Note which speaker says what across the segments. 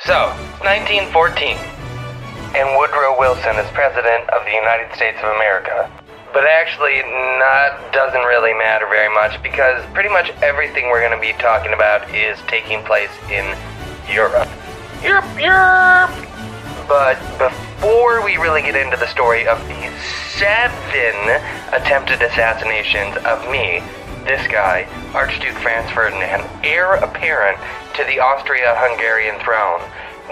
Speaker 1: So, 1914, and Woodrow Wilson is President of the United States of America. But actually, doesn't really matter very much, because pretty much everything we're going to be talking about is taking place in Europe. Europe! But before we really get into the story of the 7 attempted assassinations of me, this guy, Archduke Franz Ferdinand, heir apparent to the Austria-Hungarian throne,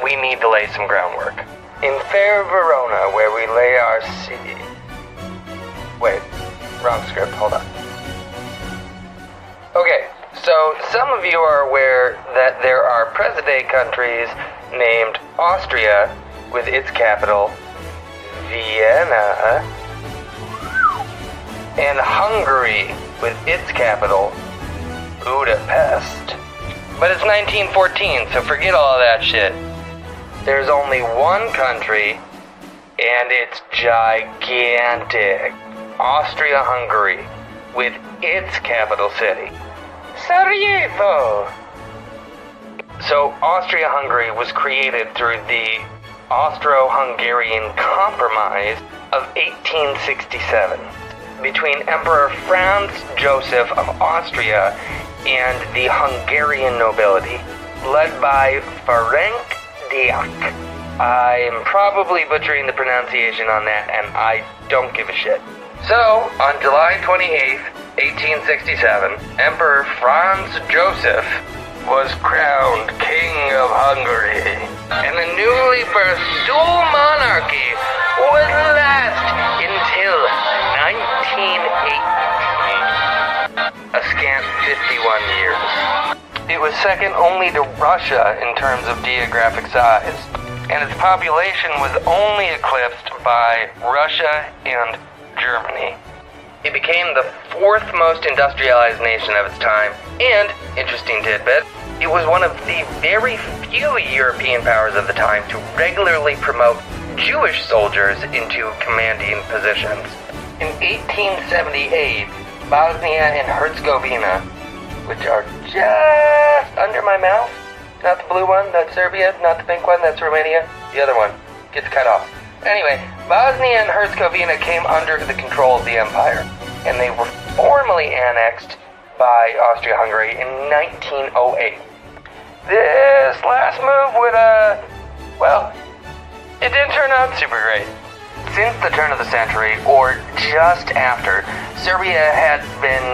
Speaker 1: we need to lay some groundwork. In fair Verona, where we lay our city... Wait, wrong script, hold on. Okay, so some of you are aware that there are present-day countries named Austria, with its capital, Vienna, and Hungary, with its capital, Budapest. But it's 1914, so forget all that shit. There's only one country, and it's gigantic. Austria-Hungary, with its capital city, Sarajevo. So Austria-Hungary was created through the Austro-Hungarian Compromise of 1867 between Emperor Franz Joseph of Austria and the Hungarian nobility, led by Ferenc Deák. I'm probably butchering the pronunciation on that, and I don't give a shit. So, on July 28th, 1867, Emperor Franz Joseph was crowned King of Hungary, and the newly birthed dual monarchy would last until 1918, a scant 51 years. It was second only to Russia in terms of geographic size, and its population was only eclipsed by Russia and Germany. It became the 4th most industrialized nation of its time, and, interesting tidbit, it was one of the very few European powers of the time to regularly promote Jewish soldiers into commanding positions. In 1878, Bosnia and Herzegovina, which are just under my mouth, not the blue one, that's Serbia, not the pink one, that's Romania, the other one gets cut off. Anyway, Bosnia and Herzegovina came under the control of the empire, and they were formally annexed by Austria-Hungary in 1908. This last move would, it didn't turn out super great. Since the turn of the century, or just after, Serbia had been,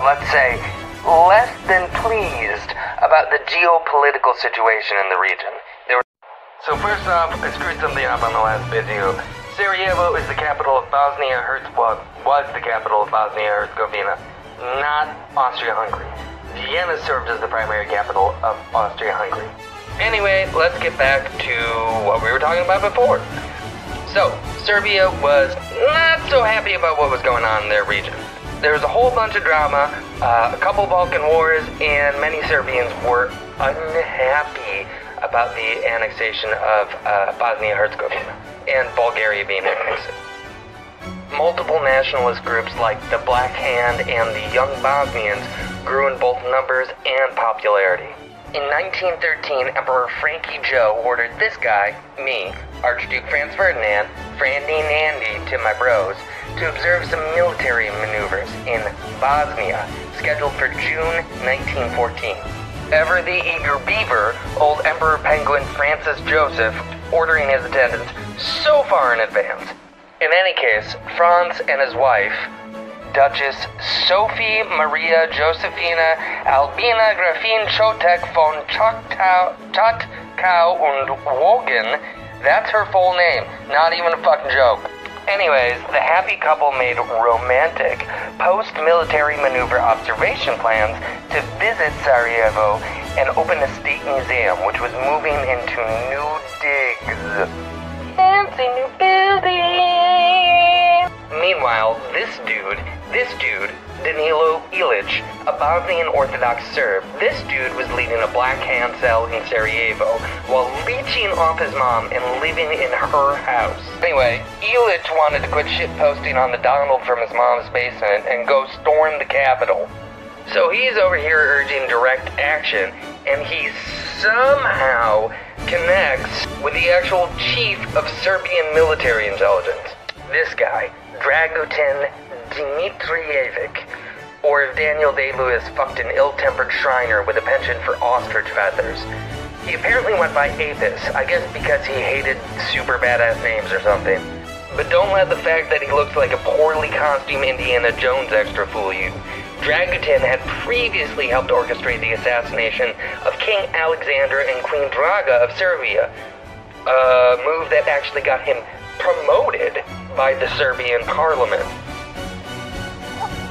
Speaker 1: let's say, less than pleased about the geopolitical situation in the region. So first off, I screwed something up on the last video. Sarajevo is the capital of Bosnia-Herzegovina, was the capital of Bosnia-Herzegovina, not Austria-Hungary. Vienna served as the primary capital of Austria-Hungary. Anyway, let's get back to what we were talking about before. So, Serbia was not so happy about what was going on in their region. There was a whole bunch of drama, a couple Balkan wars, and many Serbians were unhappy about the annexation of Bosnia-Herzegovina and Bulgaria being annexed. Multiple nationalist groups like the Black Hand and the Young Bosnians grew in both numbers and popularity. In 1913, Emperor Frankie Joe ordered this guy, me, Archduke Franz Ferdinand, Frandy Nandy to my bros, to observe some military maneuvers in Bosnia, scheduled for June 1914. Ever the eager beaver, old Emperor Penguin Francis Joseph ordering his attendance so far in advance. In any case, Franz and his wife, Duchess Sophie Maria Josephina Albina Grafin Chotek von Chotkau und Wogen, that's her full name, not even a fucking joke. Anyways, the happy couple made romantic post-military maneuver observation plans to visit Sarajevo and open a state museum, which was moving into new digs. Fancy new building! Meanwhile, this dude, Danilo Ilic, a Bosnian Orthodox Serb, this dude was leading a Black Hand cell in Sarajevo while leeching off his mom and living in her house. Anyway, Ilic wanted to quit shitposting on the Donald from his mom's basement and go storm the Capitol. So he's over here urging direct action, and he somehow connects with the actual chief of Serbian military intelligence. This guy, Dragutin Dimitrijevic, or if Daniel Day-Lewis fucked an ill-tempered Shriner with a penchant for ostrich feathers. He apparently went by Apis, I guess because he hated super badass names or something. But don't let the fact that he looks like a poorly costumed Indiana Jones extra fool you. Dragutin had previously helped orchestrate the assassination of King Alexander and Queen Draga of Serbia, a move that actually got him promoted by the Serbian parliament.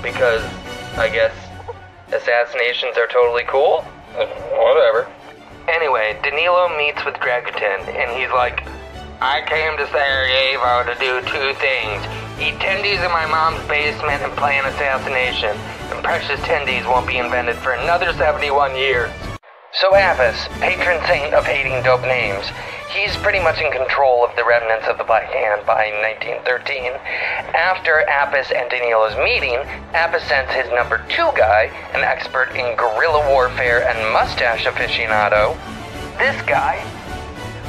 Speaker 1: Because, I guess, assassinations are totally cool? Whatever. Anyway, Danilo meets with Dragutin, and he's like, I came to Sarajevo to do two things. Eat tendies in my mom's basement and plan assassination. And precious tendies won't be invented for another 71 years. So Apis, patron saint of hating dope names, he's pretty much in control of the remnants of the Black Hand by 1913. After Apis and Danilo's meeting, Apis sends his number 2 guy, an expert in guerrilla warfare and mustache aficionado. This guy,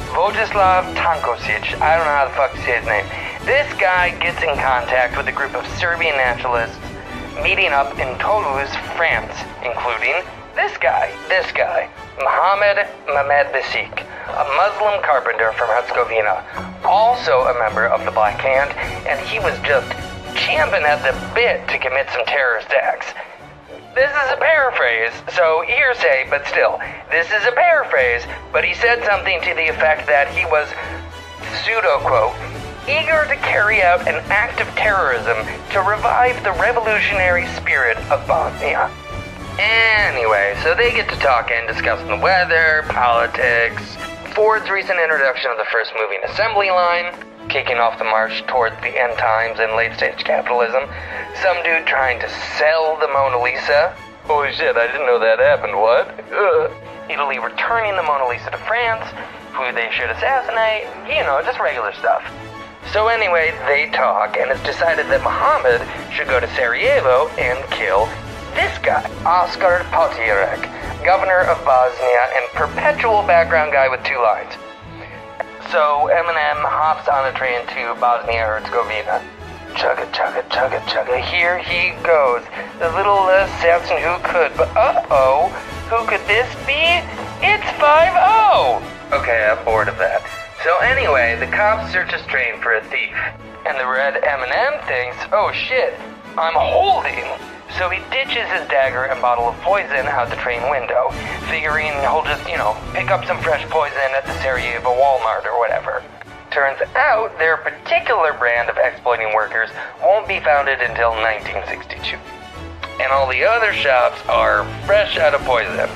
Speaker 1: Vojislav Tankosic, I don't know how the fuck to say his name. This guy gets in contact with a group of Serbian nationalists meeting up in Toulouse, France, including this guy, Mohammed Mehmed Besik, a Muslim carpenter from Herzegovina, also a member of the Black Hand, and he was just champing at the bit to commit some terrorist acts. This is a paraphrase, so hearsay, but still, this is a paraphrase, but he said something to the effect that he was, pseudo-quote, eager to carry out an act of terrorism to revive the revolutionary spirit of Bosnia. Anyway, so they get to talking, discussing the weather, politics, Ford's recent introduction of the first moving assembly line, kicking off the march towards the end times and late-stage capitalism, some dude trying to sell the Mona Lisa. Holy shit, I didn't know that happened, what? Italy returning the Mona Lisa to France, who they should assassinate, you know, just regular stuff. So anyway, they talk, and it's decided that Muhammad should go to Sarajevo and kill this guy, Oskar Potirek, governor of Bosnia and perpetual background guy with 2 lines. So Eminem hops on a train to Bosnia-Herzegovina. Chugga, chugga, chugga, chugga, here he goes. The little assassin who could, but uh-oh, who could this be? It's 5-0! Okay, I'm bored of that. So anyway, the cops search his train for a thief. And the red Eminem thinks, oh shit, I'm holding. So he ditches his dagger and bottle of poison out the train window, figuring he'll just, pick up some fresh poison at the Sarajevo Walmart or whatever. Turns out their particular brand of exploiting workers won't be founded until 1962. And all the other shops are fresh out of poison.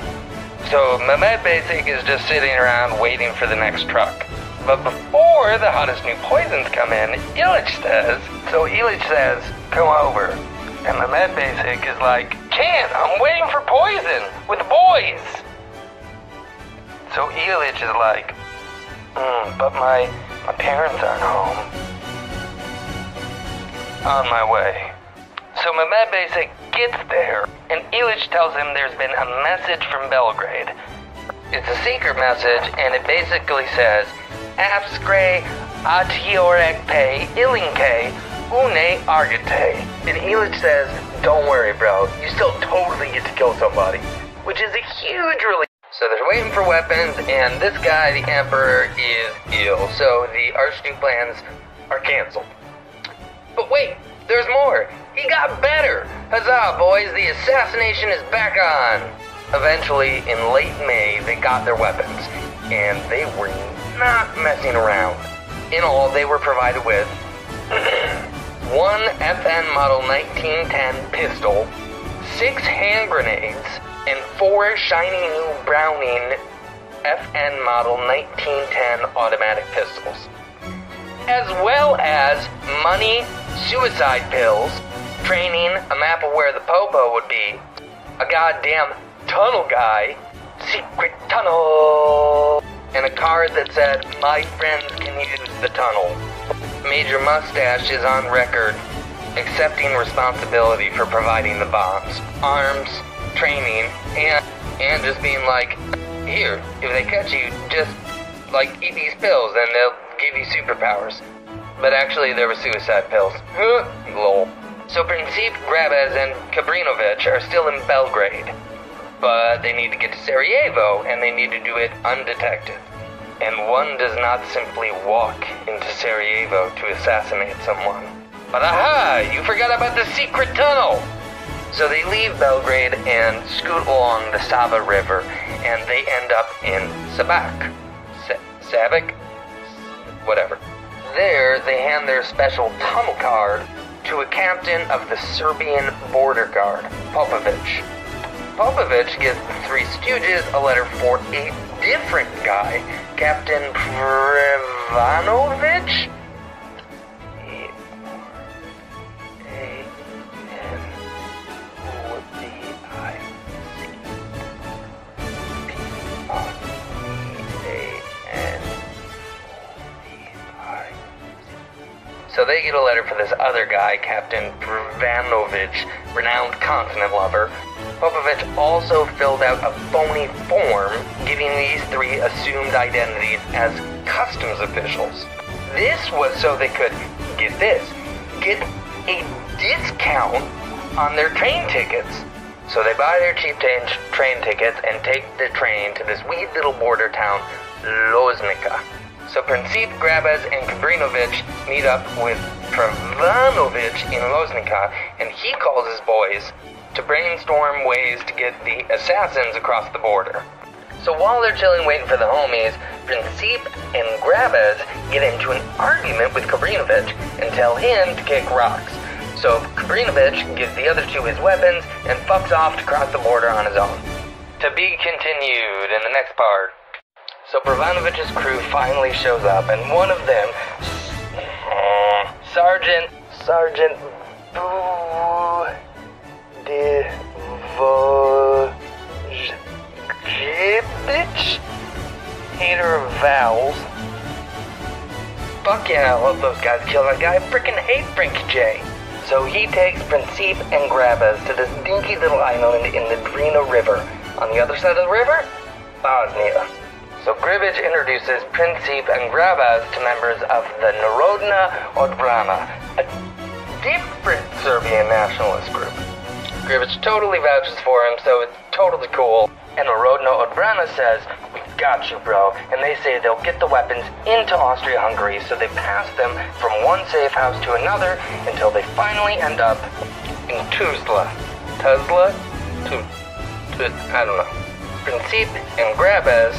Speaker 1: So Mehmed Basic is just sitting around waiting for the next truck. But before the hottest new poisons come in, Illich says, come over. And Mehmed Basic is like, can't, I'm waiting for poison with the boys. So Illich is like, but my parents aren't home. On my way. So Mehmed Basic gets there, and Illich tells him there's been a message from Belgrade. It's a secret message, and it basically says, Apskre atiorekpe ilinke une argite. And Illich says, don't worry, bro, you still totally get to kill somebody. Which is a huge relief. So they're waiting for weapons, and this guy, the Emperor, is ill. So the Archduke plans are canceled. But wait, there's more. He got better. Huzzah, boys, the assassination is back on. Eventually, in late May, they got their weapons. And they were not messing around. In all, they were provided with one FN Model 1910 pistol, 6 hand grenades, and 4 shiny new Browning FN Model 1910 automatic pistols, as well as money, suicide pills, training, a map of where the Popo would be, a goddamn tunnel guy, secret tunnel, and a card that said, my friends can use the tunnel. Major Mustache is on record accepting responsibility for providing the bombs, arms, training, and just being like, here, if they catch you, just, like, eat these pills and they'll give you superpowers. But actually, they were suicide pills. Lol. So Princip, Grabez, and Kabrinovich are still in Belgrade. But they need to get to Sarajevo, and they need to do it undetected. And one does not simply walk into Sarajevo to assassinate someone. But aha! You forgot about the secret tunnel! So they leave Belgrade and scoot along the Sava River, and they end up in Sabac. Savic? Whatever. There, they hand their special tunnel card to a captain of the Serbian border guard, Popovic. Popovic gives the Three Stooges a letter for a different guy, Captain Prevanovic? So they get a letter for this other guy, Captain Prevanovic, renowned continent lover. Popovic also filled out a phony form giving these three assumed identities as customs officials. This was so they could, get this, get a discount on their train tickets. So they buy their cheap train tickets and take the train to this wee little border town, Loznica. So Princip, Grabez, and Kabrinovich meet up with Prevanovic in Loznica, and he calls his boys to brainstorm ways to get the assassins across the border. So while they're chilling waiting for the homies, Princip and Grabez get into an argument with Kabrinovich and tell him to kick rocks. So Kabrinovich gives the other two his weapons and fucks off to cross the border on his own. To be continued in the next part. So Prevanovic's crew finally shows up, and one of them, Sergeant Budivojevich, hater of vowels. Fuck yeah, I love those guys killed that guy. I frickin' hate Frankie J. So he takes Princip and Grabez to this dinky little island in the Drina River. On the other side of the river, Bosnia. So Gribic introduces Princip and Grabez to members of the Narodna Odbrana, a different Serbian nationalist group. Gribic totally vouches for him, so it's totally cool. And Narodna Odbrana says, "We got you, bro." And they say they'll get the weapons into Austria-Hungary, so they pass them from one safe house to another until they finally end up in Tuzla. Tuzla? I don't know. Princip and Grabez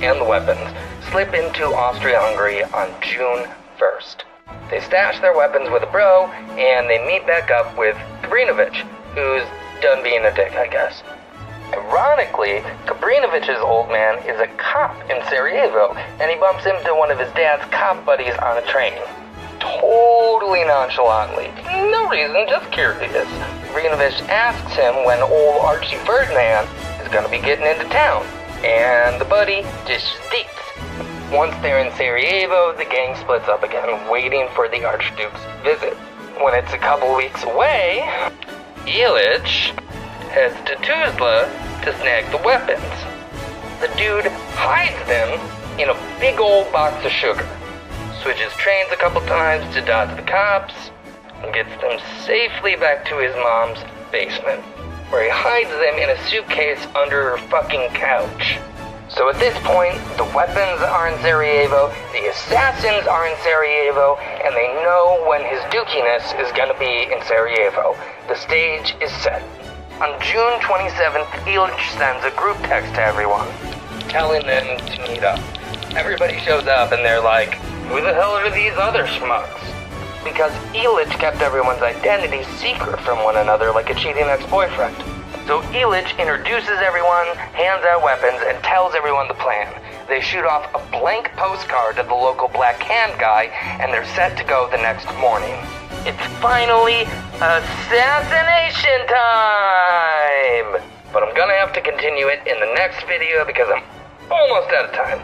Speaker 1: and the weapons slip into Austria-Hungary on June 1st. They stash their weapons with a bro, and they meet back up with Kabrinovich, who's done being a dick, I guess. Ironically, Kabrinovic's old man is a cop in Sarajevo, and he bumps into one of his dad's cop buddies on a train. Totally nonchalantly. No reason, just curious. Kabrinovich asks him when old Archie Ferdinand is going to be getting into town. And the buddy just deeps. Once they're in Sarajevo, the gang splits up again, waiting for the Archduke's visit. When it's a couple weeks away, Illich heads to Tuzla to snag the weapons. The dude hides them in a big old box of sugar, switches trains a couple times to dodge the cops, and gets them safely back to his mom's basement, where he hides them in a suitcase under her fucking couch. So at this point, the weapons are in Sarajevo, the assassins are in Sarajevo, and they know when his dookiness is gonna be in Sarajevo. The stage is set. On June 27th, Illich sends a group text to everyone, telling them to meet up. Everybody shows up and they're like, "Who the hell are these other schmucks?" Because Illich kept everyone's identity secret from one another like a cheating ex-boyfriend. So Illich introduces everyone, hands out weapons, and tells everyone the plan. They shoot off a blank postcard to the local Black Hand guy, and they're set to go the next morning. It's finally assassination time! But I'm gonna have to continue it in the next video because I'm almost out of time.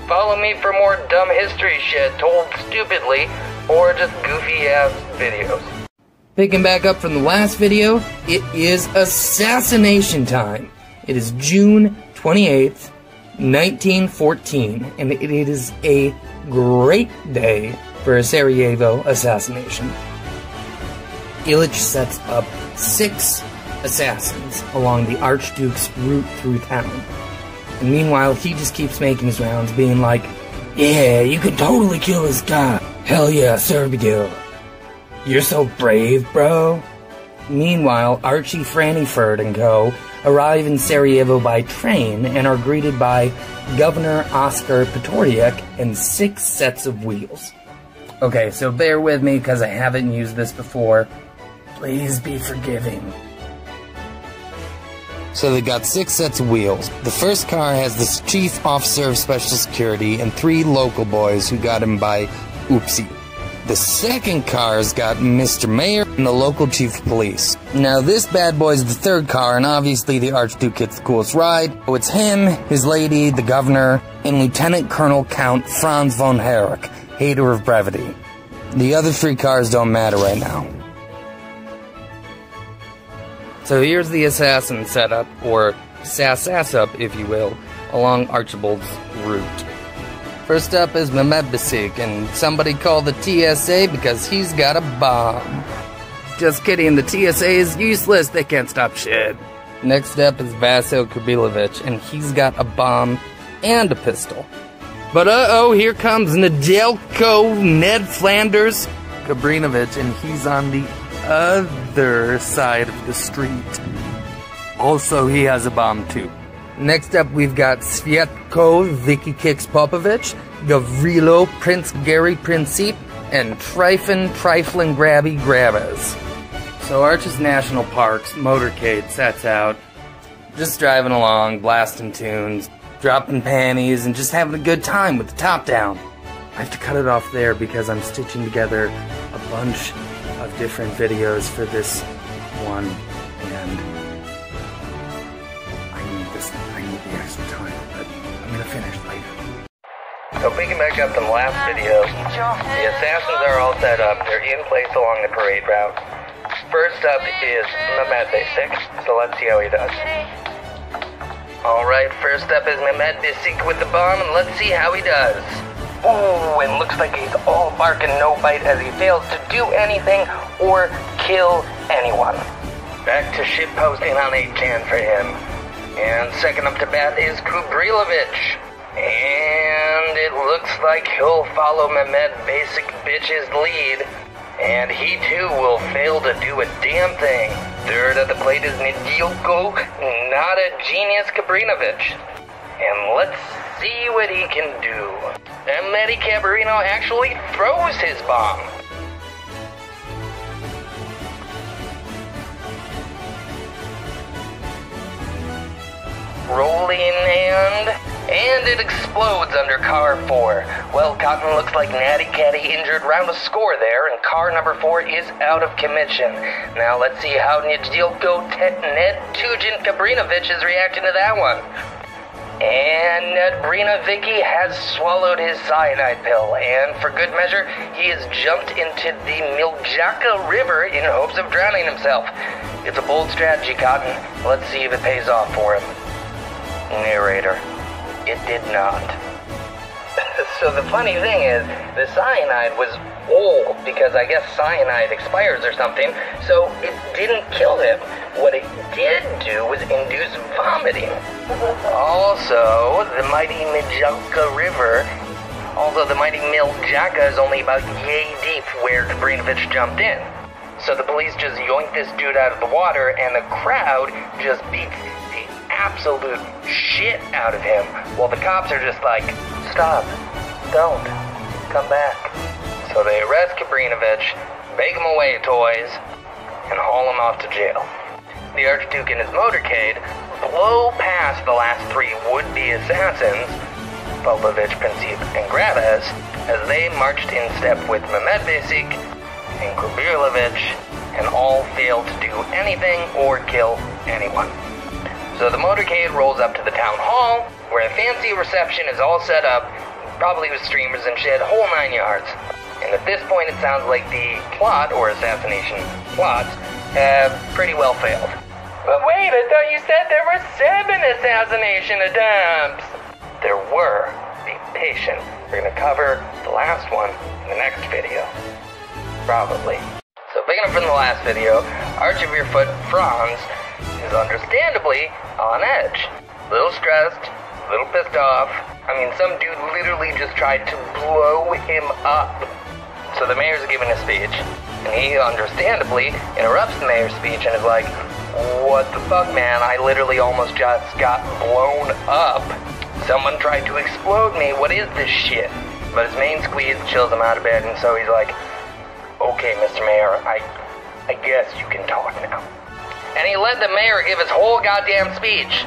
Speaker 1: Follow me for more dumb history shit told stupidly, or just goofy-ass videos.
Speaker 2: Picking back up from the last video, it is assassination time. It is June 28th, 1914, and it is a great day for a Sarajevo assassination. Illich sets up 6 assassins along the Archduke's route through town. And meanwhile, he just keeps making his rounds, being like, "Yeah, you can totally kill this guy. Hell yeah, Serbigo. You're so brave, bro." Meanwhile, Archie Frannyford and co. arrive in Sarajevo by train and are greeted by Governor Oscar Pistorius and 6 sets of wheels. Okay, so bear with me because I haven't used this before. Please be forgiving. So they got 6 sets of wheels. The first car has the chief officer of special security and 3 local boys who got him by oopsie. The second car's got Mr. Mayor and the local chief of police. Now this bad boy's the third car, and obviously the Archduke gets the coolest ride. So it's him, his lady, the governor, and Lieutenant Colonel Count Franz von Herrick, hater of brevity. The other 3 cars don't matter right now. So here's the assassin setup, or sass-up, if you will, along Archibald's route. First up is Mehmed Besik, and somebody called the TSA because he's got a bomb. Just kidding, the TSA is useless, they can't stop shit. Next up is Vasil Kabilovich, and he's got a bomb and a pistol. But uh-oh, here comes Nedeljko Ned Flanders Kabrinovich, and he's on the other side of the street. Also, he has a bomb too. Next up, we've got Sviatko Vicky Kicks Popovich, Gavrilo Prince Gary Princip, and Trifling Grabby Grabbas. So Arches National Park's motorcade sets out, just driving along, blasting tunes, dropping panties, and just having a good time with the top down. I have to cut it off there because I'm stitching together a bunch of different videos for this one, and I need the extra time, but I'm gonna finish later.
Speaker 1: So picking back up the last video, the assassins are all set up. They're in place along the parade route. First up is Mehmed Besik, so let's see how he does. Alright, first up is Mehmed Besik with the bomb, and let's see how he does. Oh, it looks like he's all bark and no bite as he fails to do anything or kill anyone. Back to shitposting on 8chan for him. And second up to bat is Kubrilovich. And it looks like he'll follow Mehmed Besik Bitch's lead. And he too will fail to do a damn thing. Third at the plate is Nedeljko, not a genius Kabrinovich. And let's see what he can do. And Mehdi Cabrino actually throws his bomb. Rolling and it explodes under car 4. Well, Cotton looks like Natty Catty injured round a score there, and car number 4 is out of commission. Now let's see how Nedeljko Ned Tugin Kabrinovich is reacting to that one. And Nedbrina Vicky has swallowed his cyanide pill, and for good measure, he has jumped into the Miljacka River in hopes of drowning himself. It's a bold strategy, Cotton. Let's see if it pays off for him. Narrator. It did not. So the funny thing is, the cyanide was old because I guess cyanide expires or something, so it didn't kill him. What it did do was induce vomiting. Also, the mighty Miljacka River, although the mighty Miljacka is only about yay deep where Kabrinovich jumped in. So the police just yoinked this dude out of the water, and the crowd just beats the absolute shit out of him, while the cops are just like, stop, don't, come back. So they arrest Kabrinovich, bake him away, toys, and haul him off to jail. The Archduke and his motorcade blow past the last 3 would-be assassins, Popovich, Princip, and Graves, as they marched in step with Mehmed Besik and Kubrilovich, and all failed to do anything or kill anyone. So the motorcade rolls up to the town hall, where a fancy reception is all set up, probably with streamers and shit, whole 9 yards. And at this point it sounds like the plot, or assassination plots, have pretty well failed. But wait, I thought you said there were 7 assassination attempts!
Speaker 2: We're gonna cover the last one in the next video. Probably. So picking up from the last video, Archie Veerfoot Franz is understandably on edge. A little stressed, a little pissed off. I mean, some dude literally just tried to blow him up. So the mayor's giving a speech, and he understandably interrupts the mayor's speech and is like, "What the fuck, man? I literally almost just got blown up. Someone tried to explode me. What is this shit?" But his main squeeze chills him out of bed, and so he's like, "Okay, Mr. Mayor, I guess you can talk now." And he let the mayor give his whole goddamn speech.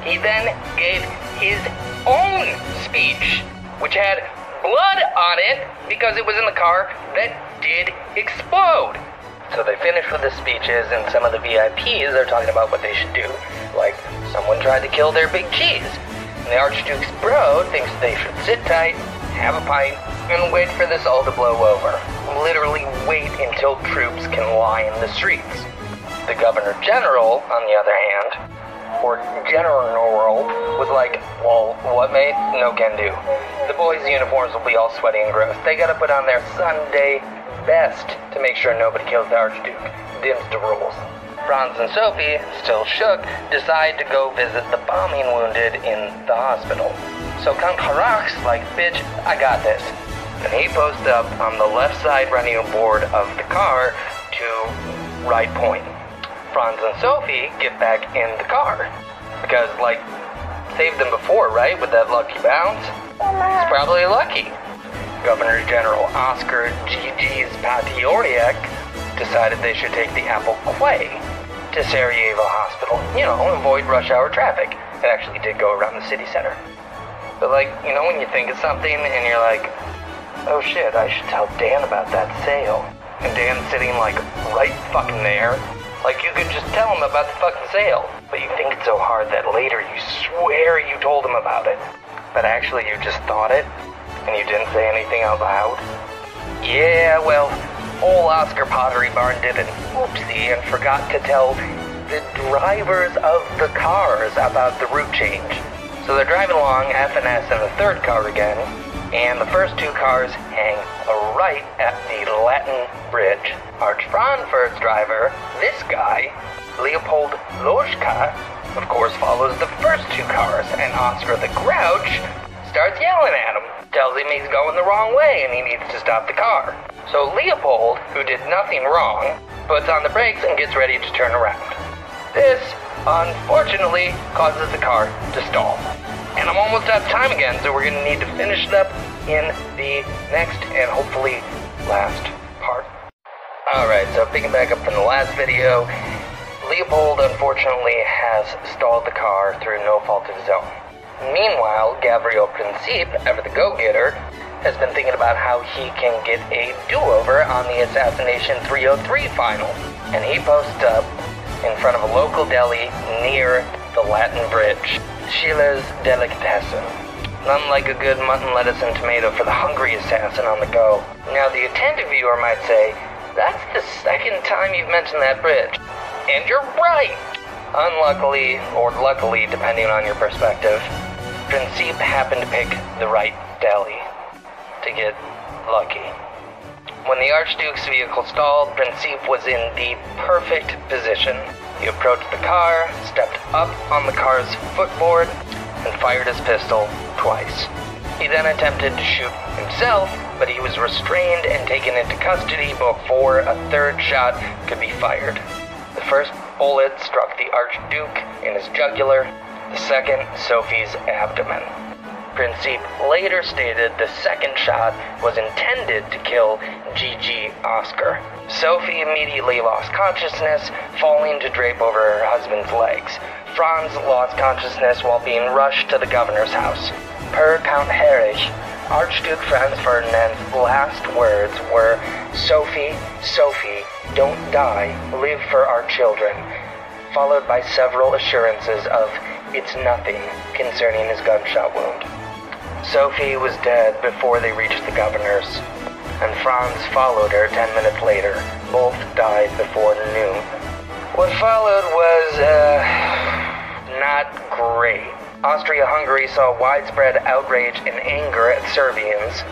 Speaker 2: He then gave his own speech, which had blood on it because it was in the car that did explode. So they finish with the speeches, and some of the VIPs are talking about what they should do. Like, someone tried to kill their big cheese. And the Archduke's bro thinks they should sit tight, have a pint, and wait for this all to blow over. Literally wait until troops can line the streets. The Governor General, on the other hand, or General was like, "Well, what, mate? No can do. The boys' uniforms will be all sweaty and gross. They gotta put on their Sunday best to make sure nobody kills the Archduke. Dims the rules." Franz and Sophie, still shook, decide to go visit the bombing wounded in the hospital. So Count Harach's like, "Bitch, I got this." And he posts up on the left side running board of the car to right point. Franz and Sophie get back in the car. Because, like, saved them before, right? With that lucky bounce. It's probably lucky. Governor General Oscar G.G.'s Patioriak decided they should take the Apple Quay to Sarajevo Hospital. You know, avoid rush hour traffic. It actually did go around the city center. But, like, you know when you think of something and you're like, "Oh shit, I should tell Dan about that sale." And Dan's sitting, like, right fucking there. Like, you could just tell him about the fucking sale. But you think it so hard that later you swear you told him about it. But actually you just thought it, and you didn't say anything out loud. Yeah, well, old Oscar Pottery Barn did an oopsie and forgot to tell the drivers of the cars about the route change. So they're driving along FNS in the third car again, and the first two cars hang right at the Latin Bridge. Archfrankfurt's driver, this guy, Leopold Loschka, of course follows the first two cars, and Oscar the Grouch starts yelling at him, tells him he's going the wrong way and he needs to stop the car. So Leopold, who did nothing wrong, puts on the brakes and gets ready to turn around. This, unfortunately, causes the car to stall. And I'm almost out of time again, so we're going to need to finish it up in the next and hopefully last part. Alright, so picking back up from the last video, Leopold unfortunately has stalled the car through no fault of his own. Meanwhile, Gabriel Principe, ever the go-getter, has been thinking about how he can get a do-over on the Assassination 303 final. And he posts up in front of a local deli near the Latin Bridge, Sheila's Delicatessen. None like a good mutton, lettuce, and tomato for the hungry assassin on the go. Now, the attentive viewer might say, "That's the second time you've mentioned that bridge." And you're right! Unluckily, or luckily, depending on your perspective, Principe happened to pick the right deli to get lucky. When the Archduke's vehicle stalled, Principe was in the perfect position. He approached the car, stepped up on the car's footboard, and fired his pistol twice. He then attempted to shoot himself, but he was restrained and taken into custody before a third shot could be fired. The first bullet struck the Archduke in his jugular, the second Sophie's abdomen. Principe later stated the second shot was intended to kill G.G. Oscar. Sophie immediately lost consciousness, falling to drape over her husband's legs. Franz lost consciousness while being rushed to the governor's house. Per Count Herrich, Archduke Franz Ferdinand's last words were, "Sophie, Sophie, don't die, live for our children," followed by several assurances of "it's nothing" concerning his gunshot wound. Sophie was dead before they reached the governor's, and Franz followed her 10 minutes later. Both died before noon. What followed was, not great.
Speaker 1: Austria-Hungary saw widespread outrage and anger at Serbians,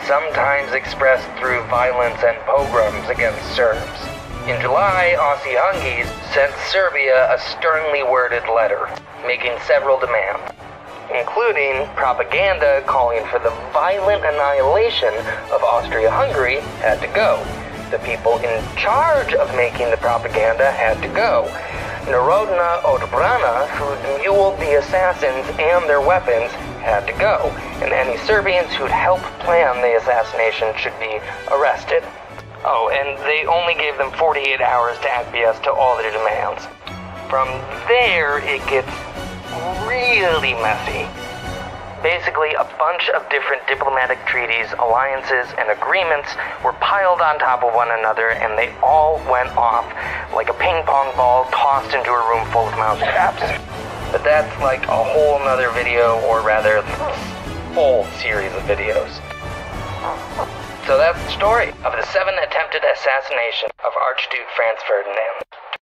Speaker 1: sometimes expressed through violence and pogroms against Serbs. In July, Aussie-Hungies sent Serbia a sternly worded letter, making several demands, including propaganda calling for the violent annihilation of Austria-Hungary had to go. The people in charge of making the propaganda had to go. Narodna Odbrana, who muled the assassins and their weapons, had to go, and any Serbians who'd helped plan the assassination should be arrested. Oh, and they only gave them 48 hours to acquiesce to all their demands. From there, it gets really messy. Basically, a bunch of different diplomatic treaties, alliances, and agreements were piled on top of one another, and they all went off like a ping pong ball tossed into a room full of mousetraps. But that's like a whole nother video, or rather, whole series of videos. So that's the story of the 7 attempted assassination of Archduke Franz Ferdinand.